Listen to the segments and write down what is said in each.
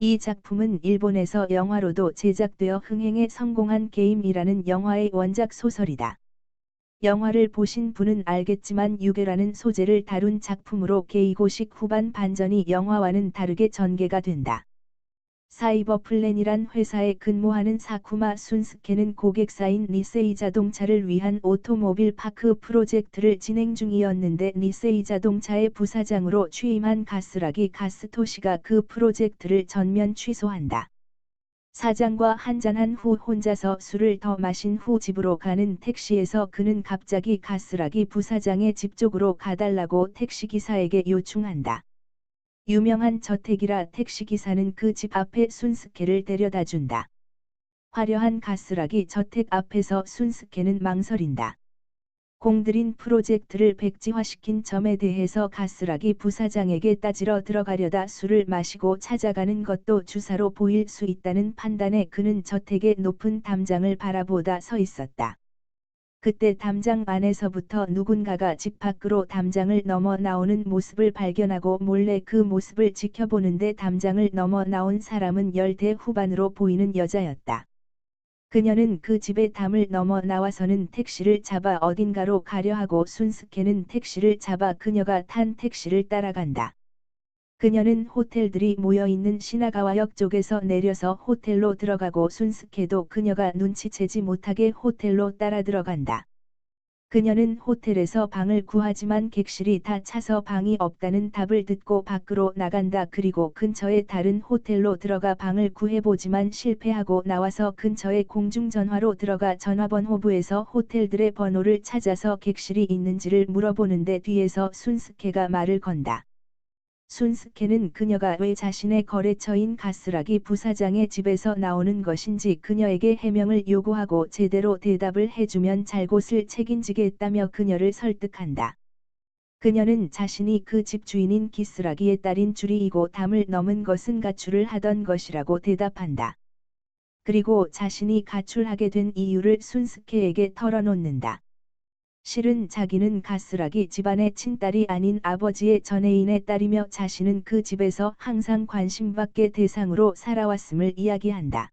이 작품은 일본에서 영화로도 제작되어 흥행에 성공한 게임이라는 영화의 원작 소설이다. 영화를 보신 분은 알겠지만 유괴라는 소재를 다룬 작품으로 게이고식 후반 반전이 영화와는 다르게 전개가 된다. 사이버플랜이란 회사에 근무하는 사쿠마 순스케는 고객사인 니세이 자동차를 위한 오토모빌 파크 프로젝트를 진행 중이었는데 니세이 자동차의 부사장으로 취임한 가스라기 가스토시가 그 프로젝트를 전면 취소한다. 사장과 한잔한 후 혼자서 술을 더 마신 후 집으로 가는 택시에서 그는 갑자기 가스라기 부사장의 집 쪽으로 가달라고 택시기사에게 요청한다. 유명한 저택이라 택시기사는 그 집 앞에 순스케를 데려다준다. 화려한 가스라기 저택 앞에서 순스케는 망설인다. 공들인 프로젝트를 백지화시킨 점에 대해서 가스라기 부사장에게 따지러 들어가려다 술을 마시고 찾아가는 것도 주사로 보일 수 있다는 판단에 그는 저택의 높은 담장을 바라보다 서 있었다. 그때 담장 안에서부터 누군가가 집 밖으로 담장을 넘어 나오는 모습을 발견하고 몰래 그 모습을 지켜보는데 담장을 넘어 나온 사람은 10대 후반으로 보이는 여자였다. 그녀는 그 집의 담을 넘어 나와서는 택시를 잡아 어딘가로 가려 하고 순스케는 택시를 잡아 그녀가 탄 택시를 따라간다. 그녀는 호텔들이 모여있는 시나가와역 쪽에서 내려서 호텔로 들어가고 순스케도 그녀가 눈치채지 못하게 호텔로 따라 들어간다. 그녀는 호텔에서 방을 구하지만 객실이 다 차서 방이 없다는 답을 듣고 밖으로 나간다. 그리고 근처의 다른 호텔로 들어가 방을 구해보지만 실패하고 나와서 근처의 공중전화로 들어가 전화번호부에서 호텔들의 번호를 찾아서 객실이 있는지를 물어보는데 뒤에서 순스케가 말을 건다. 순스케는 그녀가 왜 자신의 거래처인 가스라기 부사장의 집에서 나오는 것인지 그녀에게 해명을 요구하고 제대로 대답을 해주면 잘못을 책임지겠다며 그녀를 설득한다. 그녀는 자신이 그 집 주인인 기스라기의 딸인 주리이고 담을 넘은 것은 가출을 하던 것이라고 대답한다. 그리고 자신이 가출하게 된 이유를 순스케에게 털어놓는다. 실은 자기는 가스라기 집안의 친딸이 아닌 아버지의 전애인의 딸이며 자신은 그 집에서 항상 관심받게 대상으로 살아왔음을 이야기한다.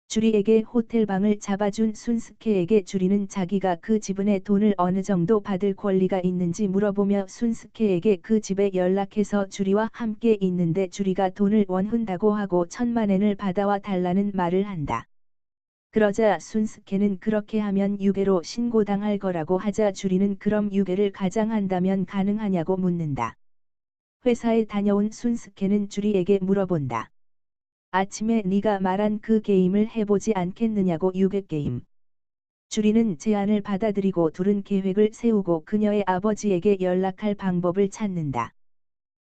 주리에게 호텔방을 잡아준 순스케에게 주리는 자기가 그 지분의 돈을 어느 정도 받을 권리가 있는지 물어보며 순스케에게 그 집에 연락해서 주리와 함께 있는데 주리가 돈을 원한다고 하고 10,000만 엔을 받아와 달라는 말을 한다. 그러자 순스케는 그렇게 하면 유괴로 신고당할 거라고 하자 주리는 그럼 유괴를 가장한다면 가능하냐고 묻는다. 회사에 다녀온 순스케는 주리에게 물어본다. 아침에 네가 말한 그 게임을 해보지 않겠느냐고. 유괴 게임. 주리는 제안을 받아들이고 둘은 계획을 세우고 그녀의 아버지에게 연락할 방법을 찾는다.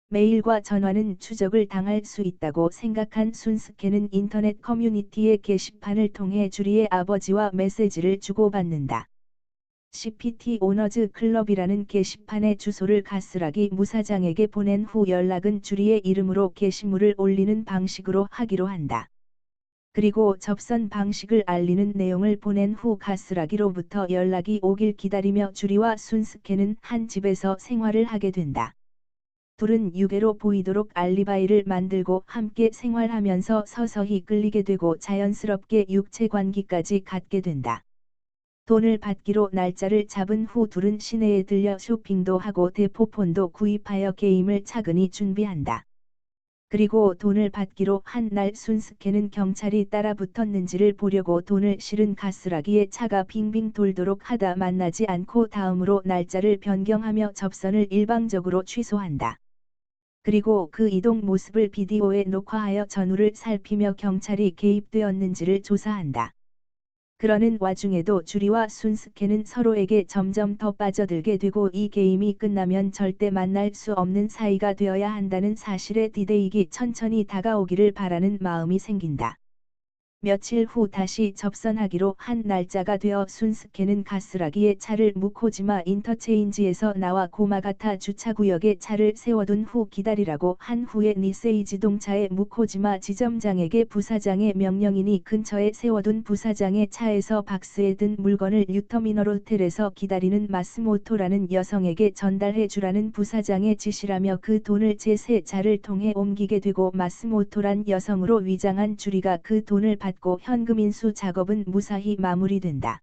메일과 전화는 추적을 당할 수 있다고 생각한 순스케는 인터넷 커뮤니티의 게시판을 통해 주리의 아버지와 메시지를 주고받는다. CPT 오너즈 클럽이라는 게시판의 주소를 가스라기 무사장에게 보낸 후 연락은 주리의 이름으로 게시물을 올리는 방식으로 하기로 한다. 그리고 접선 방식을 알리는 내용을 보낸 후 가스라기로부터 연락이 오길 기다리며 주리와 순스케는 한 집에서 생활을 하게 된다. 둘은 유괴로 보이도록 알리바이를 만들고 함께 생활하면서 서서히 끌리게 되고 자연스럽게 육체관계까지 갖게 된다. 돈을 받기로 날짜를 잡은 후 둘은 시내에 들려 쇼핑도 하고 대포폰도 구입하여 게임을 차근히 준비한다. 그리고 돈을 받기로 한 날 순스케는 경찰이 따라붙었는지를 보려고 돈을 실은 가스라기에 차가 빙빙 돌도록 하다 만나지 않고 다음으로 날짜를 변경하며 접선을 일방적으로 취소한다. 그리고 그 이동 모습을 비디오에 녹화하여 전후를 살피며 경찰이 개입되었는지를 조사한다. 그러는 와중에도 주리와 순스케는 서로에게 점점 더 빠져들게 되고 이 게임이 끝나면 절대 만날 수 없는 사이가 되어야 한다는 사실에 디데이가 천천히 다가오기를 바라는 마음이 생긴다. 며칠 후 다시 접선하기로 한 날짜가 되어 순스케는 가스라기에 차를 무코지마 인터체인지에서 나와 고마가타 주차구역에 차를 세워둔 후 기다리라고 한 후에 니세이 자동차의 무코지마 지점장에게 부사장의 명령이니 근처에 세워둔 부사장의 차에서 박스에 든 물건을 유터미널 호텔에서 기다리는 마스모토라는 여성에게 전달해 주라는 부사장의 지시라며 그 돈을 제3자를 통해 옮기게 되고 마스모토란 여성으로 위장한 주리가 그 돈을 받고 현금 인수 작업은 무사히 마무리된다.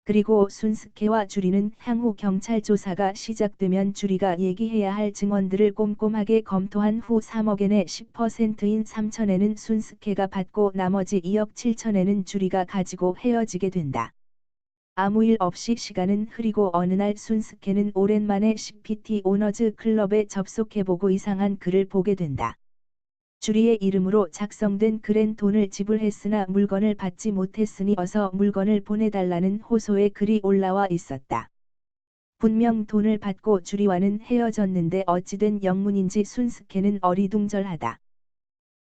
그리고 순스케와 주리는 향후 경찰 조사가 시작되면 주리가 얘기해야 할 증언들을 꼼꼼하게 검토한 후 3억엔의 10%인 3천엔은 순스케가 받고 나머지 2억 7천엔은 주리가 가지고 헤어지게 된다. 아무 일 없이 시간은 흐리고 어느 날 순스케는 오랜만에 CPT 오너즈 클럽에 접속해보고 이상한 글을 보게 된다. 주리의 이름으로 작성된 글엔 돈을 지불했으나 물건을 받지 못했으니 어서 물건을 보내달라는 호소의 글이 올라와 있었다. 분명 돈을 받고 주리와는 헤어졌는데 어찌된 영문인지 순스케는 어리둥절하다.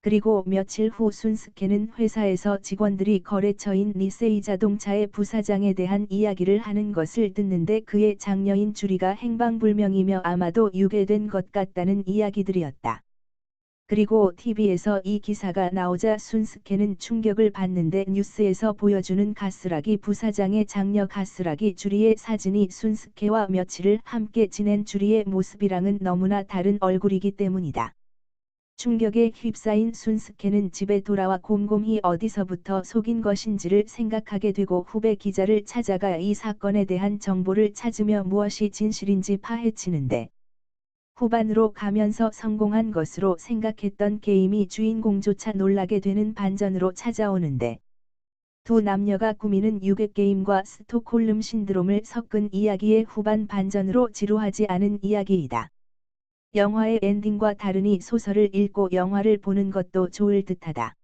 그리고 며칠 후 순스케는 회사에서 직원들이 거래처인 니세이 자동차의 부사장에 대한 이야기를 하는 것을 듣는데 그의 장녀인 주리가 행방불명이며 아마도 유괴된 것 같다는 이야기들이었다. 그리고 TV에서 이 기사가 나오자 순스케는 충격을 받는데 뉴스에서 보여주는 가스라기 부사장의 장녀 가스라기 주리의 사진이 순스케와 며칠을 함께 지낸 주리의 모습이랑은 너무나 다른 얼굴이기 때문이다. 충격에 휩싸인 순스케는 집에 돌아와 곰곰이 어디서부터 속인 것인지를 생각하게 되고 후배 기자를 찾아가 이 사건에 대한 정보를 찾으며 무엇이 진실인지 파헤치는데 후반으로 가면서 성공한 것으로 생각했던 게임이 주인공조차 놀라게 되는 반전으로 찾아오는데 두 남녀가 꾸미는 유괴게임과 스톡홀름 신드롬을 섞은 이야기의 후반 반전으로 지루하지 않은 이야기이다. 영화의 엔딩과 다르니 소설을 읽고 영화를 보는 것도 좋을 듯하다.